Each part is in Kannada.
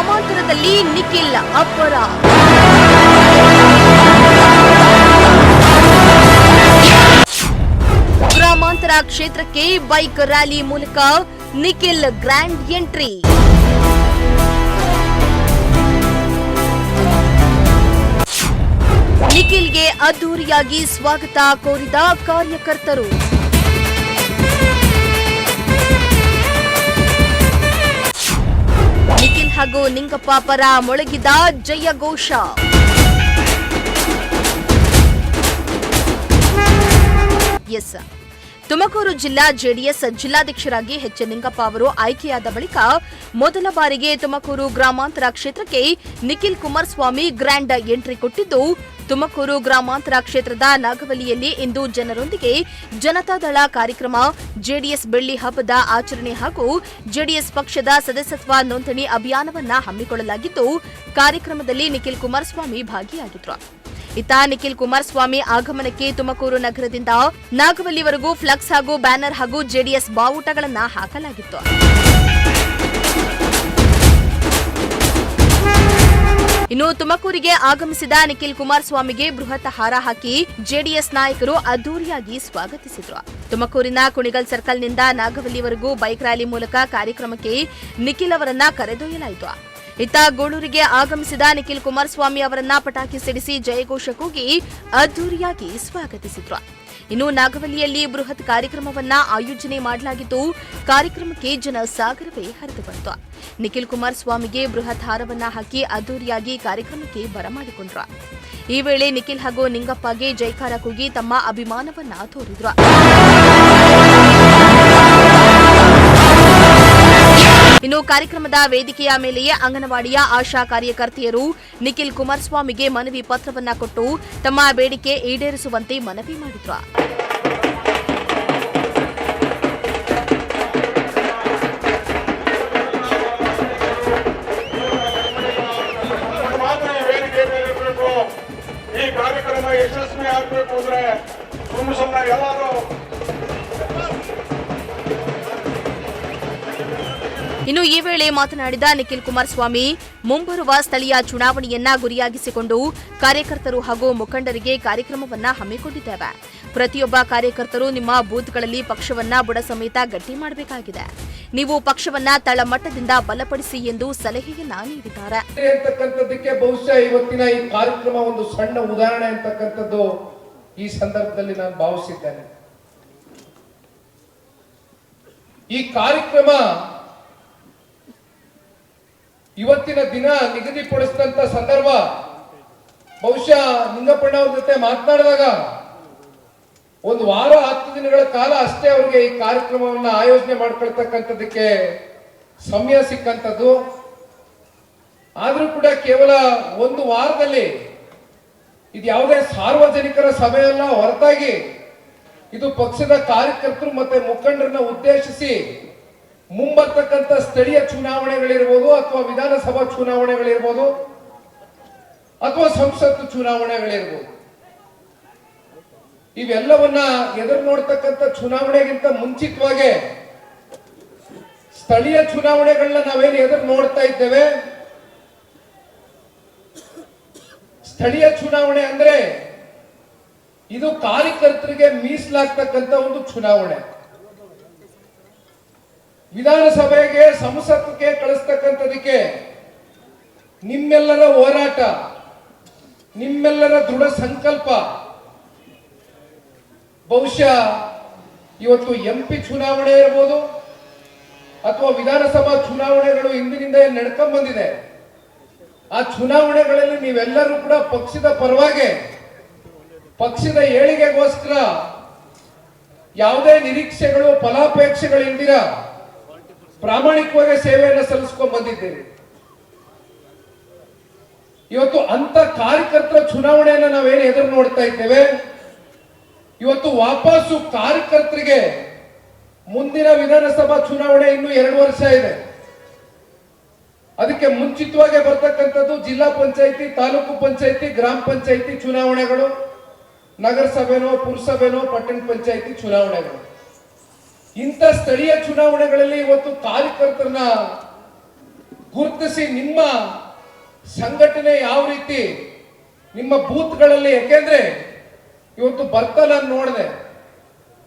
ಗ್ರಾಮಾಂತರದಲ್ಲಿ ನಿಖಿಲ್ ಅಬ್ಬರ. ಗ್ರಾಮಾಂತರ ಕ್ಷೇತ್ರಕ್ಕೆ ಬೈಕ್ ರ್ಯಾಲಿ ಮೂಲಕ ನಿಖಿಲ್ ಗ್ರ್ಯಾಂಡ್ ಎಂಟ್ರಿ. ನಿಖಿಲ್ಗೆ ಅದ್ದೂರಿಯಾಗಿ ಸ್ವಾಗತ ಕೋರಿದ ಕಾರ್ಯಕರ್ತರು. ನಿಖಿಲ್ ಹಾಗೂ ನಿಂಗಪ್ಪ ಪರ ಮೊಳಗಿದ ಜಯಘೋಷ. ಎಸ್, ತುಮಕೂರು ಜಿಲ್ಲಾ ಜೆಡಿಎಸ್ ಜಿಲ್ಲಾಧ್ಯಕ್ಷರಾಗಿ ಎಚ್ ನಿಂಗಪ್ಪ ಅವರು ಆಯ್ಕೆಯಾದ ಬಳಿಕ ಮೊದಲ ಬಾರಿಗೆ ತುಮಕೂರು ಗ್ರಾಮಾಂತರ ಕ್ಷೇತ್ರಕ್ಕೆ ನಿಖಿಲ್ ಕುಮಾರಸ್ವಾಮಿ ಗ್ರ್ಯಾಂಡ್ ಎಂಟ್ರಿ ಕೊಟ್ಟಿದ್ದು, ತುಮಕೂರು ಗ್ರಾಮಾಂತರ ಕ್ಷೇತ್ರದ ನಾಗವಲ್ಲಿಯಲ್ಲಿ ಇಂದು ಜನರೊಂದಿಗೆ ಜನತಾದಳ ಕಾರ್ಯಕ್ರಮ, ಜೆಡಿಎಸ್ ಬೆಳ್ಳಿ ಹಬ್ಬದ ಆಚರಣೆ ಹಾಗೂ ಜೆಡಿಎಸ್ ಪಕ್ಷದ ಸದಸ್ಯತ್ವ ನೋಂದಣಿ ಅಭಿಯಾನವನ್ನ ಹಮ್ಮಿಕೊಳ್ಳಲಾಗಿದ್ದು, ಕಾರ್ಯಕ್ರಮದಲ್ಲಿ ನಿಖಿಲ್ ಕುಮಾರಸ್ವಾಮಿ ಭಾಗಿಯಾಗಿದ್ದರು. ಇತ್ತ ನಿಖಿಲ್ ಕುಮಾರಸ್ವಾಮಿ ಆಗಮನಕ್ಕೆ ತುಮಕೂರು ನಗರದಿಂದ ನಾಗವಲ್ಲಿವರೆಗೂ ಫ್ಲೆಕ್ಸ್ ಹಾಗೂ ಬ್ಯಾನರ್ ಹಾಗೂ ಜೆಡಿಎಸ್ ಬಾವುಟಗಳನ್ನು ಹಾಕಲಾಗಿತ್ತು. ಇನ್ನು ತುಮಕೂರಿಗೆ ಆಗಮಿಸಿದ ನಿಖಿಲ್ ಕುಮಾರಸ್ವಾಮಿಗೆ ಬೃಹತ್ ಹಾರ ಹಾಕಿ ಜೆಡಿಎಸ್ ನಾಯಕರು ಅದ್ದೂರಿಯಾಗಿ ಸ್ವಾಗತಿಸಿದರು. ತುಮಕೂರಿನ ಕುಣಿಗಲ್ ಸರ್ಕಲ್ನಿಂದ ನಾಗವಲ್ಲಿವರೆಗೂ ಬೈಕ್ ರ್ಯಾಲಿ ಮೂಲಕ ಕಾರ್ಯಕ್ರಮಕ್ಕೆ ನಿಖಿಲ್ ಅವರನ್ನ ಕರೆದೊಯ್ಯಲಾಯಿತು. ಇತ್ತ ಗೂಳೂರಿಗೆ ಆಗಮಿಸಿದ ನಿಖಿಲ್ ಕುಮಾರಸ್ವಾಮಿ ಅವರನ್ನ ಪಟಾಕಿ ಸಿಡಿಸಿ ಜಯಘೋಷ ಕೂಗಿ ಅದ್ದೂರಿಯಾಗಿ ಸ್ವಾಗತಿಸಿದ್ರು. ಇನ್ನು ನಾಗವಲ್ಲಿಯಲ್ಲಿ ಬೃಹತ್ ಕಾರ್ಯಕ್ರಮವನ್ನ ಆಯೋಜನೆ ಮಾಡಲಾಗಿದ್ದು, ಕಾರ್ಯಕ್ರಮಕ್ಕೆ ಜನಸಾಗರವೇ ಹರಿದು ಬಂತು. ನಿಖಿಲ್ ಕುಮಾರಸ್ವಾಮಿಗೆ ಬೃಹತ್ ಹಾರವನ್ನ ಹಾಕಿ ಅದ್ದೂರಿಯಾಗಿ ಕಾರ್ಯಕ್ರಮಕ್ಕೆ ಬರಮಾಡಿಕೊಂಡ್ರು. ಈ ವೇಳೆ ನಿಖಿಲ್ ಹಾಗೂ ನಿಂಗಪ್ಪಗೆ ಜೈಕಾರ ಕೂಗಿ ತಮ್ಮ ಅಭಿಮಾನವನ್ನ ತೋರಿದ್ರು. ಇನ್ನು ಕಾರ್ಯಕ್ರಮದ ವೇದಿಕೆಯ ಮೇಲೆಯೇ ಅಂಗನವಾಡಿಯ ಆಶಾ ಕಾರ್ಯಕರ್ತೆಯರು ನಿಖಿಲ್ ಕುಮಾರಸ್ವಾಮಿಗೆ ಮನವಿ ಪತ್ರವನ್ನ ಕೊಟ್ಟು ತಮ್ಮ ಬೇಡಿಕೆ ಈಡೇರಿಸುವಂತೆ ಮನವಿ ಮಾಡಿದ್ರು. ಈ ಕಾರ್ಯಕ್ರಮ ಯಶಸ್ವಿ ಆಗಬೇಕು ಅಂದ್ರೆ ಎಲ್ಲರೂ ಇನ್ನು ಈ ವೇಳೆ ಮಾತನಾಡಿದ ನಿಖಿಲ್ ಕುಮಾರಸ್ವಾಮಿ, ಮುಂಬರುವ ಸ್ಥಳೀಯ ಚುನಾವಣೆಯನ್ನ ಗುರಿಯಾಗಿಸಿಕೊಂಡು ಕಾರ್ಯಕರ್ತರು ಹಾಗೂ ಮುಖಂಡರಿಗೆ ಕಾರ್ಯಕ್ರಮವನ್ನ ಹಮ್ಮಿಕೊಂಡಿದ್ದೇವೆ. ಪ್ರತಿಯೊಬ್ಬ ಕಾರ್ಯಕರ್ತರು ನಿಮ್ಮ ಬೂತ್ಗಳಲ್ಲಿ ಪಕ್ಷವನ್ನ ಬುಡ ಸಮೇತ ಗಟ್ಟಿ ಮಾಡಬೇಕಾಗಿದೆ. ನೀವು ಪಕ್ಷವನ್ನ ತಳಮಟ್ಟದಿಂದ ಬಲಪಡಿಸಿ ಎಂದು ಸಲಹೆಯನ್ನ ನೀಡಿದ್ದಾರೆ. ಬಹುಶಃ ಇವತ್ತಿನ ಈ ಕಾರ್ಯಕ್ರಮ ಒಂದು ಸಣ್ಣ ಉದಾಹರಣೆ ಅಂತಕ್ಕಂಥದ್ದು ಈ ಸಂದರ್ಭದಲ್ಲಿ ನಾನು ಭಾವಿಸಿದ್ದೇನೆ. ಈ ಕಾರ್ಯಕ್ರಮ ಇವತ್ತಿನ ದಿನ ನಿಗದಿಪಡಿಸಿದಂತ ಸಂದರ್ಭ ಬಹುಶಃ ನಿಂಗಪ್ಪಣ್ಣ ಅವ್ರ ಜೊತೆ ಮಾತನಾಡಿದಾಗ ಒಂದು ವಾರ 10 ದಿನಗಳ ಕಾಲ ಅಷ್ಟೇ ಅವ್ರಿಗೆ ಈ ಕಾರ್ಯಕ್ರಮವನ್ನು ಆಯೋಜನೆ ಮಾಡ್ಕೊಳ್ತಕ್ಕಂಥದಕ್ಕೆ ಸಮಯ ಸಿಕ್ಕಂಥದ್ದು. ಆದ್ರೂ ಕೂಡ ಕೇವಲ ಒಂದು ವಾರದಲ್ಲಿ ಇದು ಯಾವುದೇ ಸಾರ್ವಜನಿಕರ ಸಭೆ ಅಲ್ಲ, ಹೊರತಾಗಿ ಇದು ಪಕ್ಷದ ಕಾರ್ಯಕರ್ತರು ಮತ್ತೆ ಮುಖಂಡರನ್ನ ಉದ್ದೇಶಿಸಿ ಮುಂಬರ್ತಕ್ಕಂಥ ಸ್ಥಳೀಯ ಚುನಾವಣೆಗಳಿರ್ಬೋದು ಅಥವಾ ವಿಧಾನಸಭಾ ಚುನಾವಣೆಗಳಿರ್ಬೋದು ಅಥವಾ ಸಂಸತ್ ಚುನಾವಣೆಗಳಿರ್ಬೋದು, ಇವೆಲ್ಲವನ್ನ ಎದುರು ನೋಡ್ತಕ್ಕಂಥ ಚುನಾವಣೆಗಿಂತ ಮುಂಚಿತವಾಗಿ ಸ್ಥಳೀಯ ಚುನಾವಣೆಗಳನ್ನ ನಾವೇನು ಎದುರು ನೋಡ್ತಾ ಇದ್ದೇವೆ, ಸ್ಥಳೀಯ ಚುನಾವಣೆ ಅಂದ್ರೆ ಇದು ಕಾರ್ಯಕರ್ತರಿಗೆ ಮೀಸಲಾಗ್ತಕ್ಕಂಥ ಒಂದು ಚುನಾವಣೆ. ವಿಧಾನಸಭೆಗೆ ಸಂಸತ್ಗೆ ಕಳಿಸ್ತಕ್ಕಂಥದಕ್ಕೆ ನಿಮ್ಮೆಲ್ಲರ ಹೋರಾಟ, ನಿಮ್ಮೆಲ್ಲರ ದೃಢ ಸಂಕಲ್ಪ ಬಹುಶಃ ಇವತ್ತು ಎಂಪಿ ಚುನಾವಣೆ ಇರ್ಬೋದು ಅಥವಾ ವಿಧಾನಸಭಾ ಚುನಾವಣೆಗಳು ಹಿಂದಿನಿಂದ ನಡ್ಕೊಂಡ್ ಬಂದಿದೆ. ಆ ಚುನಾವಣೆಗಳಲ್ಲಿ ನೀವೆಲ್ಲರೂ ಕೂಡ ಪಕ್ಷದ ಪರವಾಗಿ, ಪಕ್ಷದ ಏಳಿಗೆಗೋಸ್ಕರ ಯಾವುದೇ ನಿರೀಕ್ಷೆಗಳು ಫಲಾಪೇಕ್ಷೆಗಳಿಂದಿರ ಪ್ರಾಮಾಣಿಕವಾಗಿ ಸೇವೆಯನ್ನು ಸಲ್ಲಿಸಿಕೊಂಡು ಬಂದಿದ್ದೇವೆ. ಇವತ್ತು ಅಂತ ಕಾರ್ಯಕರ್ತರ ಚುನಾವಣೆಯನ್ನು ನಾವೇನು ಎದುರು ನೋಡ್ತಾ ಇದ್ದೇವೆ, ಇವತ್ತು ವಾಪಸ್ಸು ಕಾರ್ಯಕರ್ತರಿಗೆ ಮುಂದಿನ ವಿಧಾನಸಭಾ ಚುನಾವಣೆ ಇನ್ನು 2 ವರ್ಷ ಇದೆ. ಅದಕ್ಕೆ ಮುಂಚಿತವಾಗಿ ಬರ್ತಕ್ಕಂಥದ್ದು ಜಿಲ್ಲಾ ಪಂಚಾಯಿತಿ, ತಾಲೂಕು ಪಂಚಾಯಿತಿ, ಗ್ರಾಮ ಪಂಚಾಯಿತಿ ಚುನಾವಣೆಗಳು, ನಗರಸಭೆನೋ ಪುರಸಭೆನೋ ಪಟ್ಟಣ ಪಂಚಾಯಿತಿ ಚುನಾವಣೆಗಳು. ಇಂಥ ಸ್ಥಳೀಯ ಚುನಾವಣೆಗಳಲ್ಲಿ ಇವತ್ತು ಕಾರ್ಯಕರ್ತರನ್ನ ಗುರುತಿಸಿ ನಿಮ್ಮ ಸಂಘಟನೆ ಯಾವ ರೀತಿ ನಿಮ್ಮ ಬೂತ್ಗಳಲ್ಲಿ, ಯಾಕೆಂದ್ರೆ ಇವತ್ತು ಬರ್ತಾ ನಾನು ನೋಡಿದೆ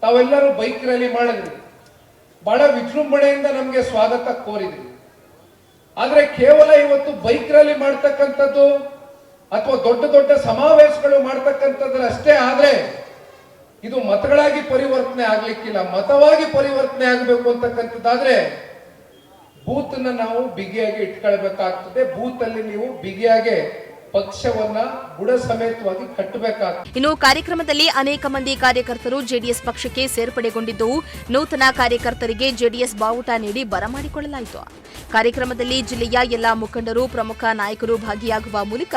ತಾವೆಲ್ಲರೂ ಬೈಕ್ ರ್ಯಾಲಿ ಮಾಡಿದ್ರಿ, ಬಹಳ ವಿಜೃಂಭಣೆಯಿಂದ ನಮಗೆ ಸ್ವಾಗತ ಕೋರಿದ್ರಿ. ಆದ್ರೆ ಕೇವಲ ಇವತ್ತು ಬೈಕ್ ರ್ಯಾಲಿ ಮಾಡ್ತಕ್ಕಂಥದ್ದು ಅಥವಾ ದೊಡ್ಡ ದೊಡ್ಡ ಸಮಾವೇಶಗಳು ಮಾಡ್ತಕ್ಕಂಥದ್ರ ಅಷ್ಟೇ ಆದ್ರೆ ಇದು ಮತಗಳಾಗಿ ಪರಿವರ್ತನೆ ಆಗ್ಲಿಕ್ಕಿಲ್ಲ. ಮತವಾಗಿ ಪರಿವರ್ತನೆ ಆಗಬೇಕು ಅಂತಕ್ಕಂಥದ್ದಾದ್ರೆ ಬೂತ್ ನಾವು ಬಿಗಿಯಾಗಿ ಇಟ್ಕೊಳ್ಬೇಕಾಗ್ತದೆ. ಬೂತ್ ಅಲ್ಲಿ ನೀವು ಬಿಗಿಯಾಗಿ ಪಕ್ಷವನ್ನ ಬುಡ ಸಮೇತವಾಗಿ ಕಟ್ಟಬೇಕಾಗ್ತದೆ. ಇನ್ನು ಕಾರ್ಯಕ್ರಮದಲ್ಲಿ ಅನೇಕ ಮಂದಿ ಕಾರ್ಯಕರ್ತರು ಜೆಡಿಎಸ್ ಪಕ್ಷಕ್ಕೆ ಸೇರ್ಪಡೆಗೊಂಡಿದ್ದು, ನೂತನ ಕಾರ್ಯಕರ್ತರಿಗೆ ಜೆಡಿಎಸ್ ಬಾವುಟ ನೀಡಿ ಬರಮಾಡಿಕೊಳ್ಳಲಾಯಿತು. ಕಾರ್ಯಕ್ರಮದಲ್ಲಿ ಜಿಲ್ಲೆಯ ಎಲ್ಲಾ ಮುಖಂಡರು, ಪ್ರಮುಖ ನಾಯಕರು ಭಾಗಿಯಾಗುವ ಮೂಲಕ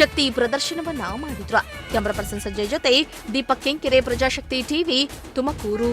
ಶಕ್ತಿ ಪ್ರದರ್ಶನವನ್ನ ಮಾಡಿದ್ರು. ಕ್ಯಾಮರಾ ಪರ್ಸನ್ ಸಂಜಯ್ ಜೊತೆ ದೀಪಕ್ ಕೆಂಕೆರೆ, ಪ್ರಜಾಶಕ್ತಿ ಟಿವಿ, ತುಮಕೂರು.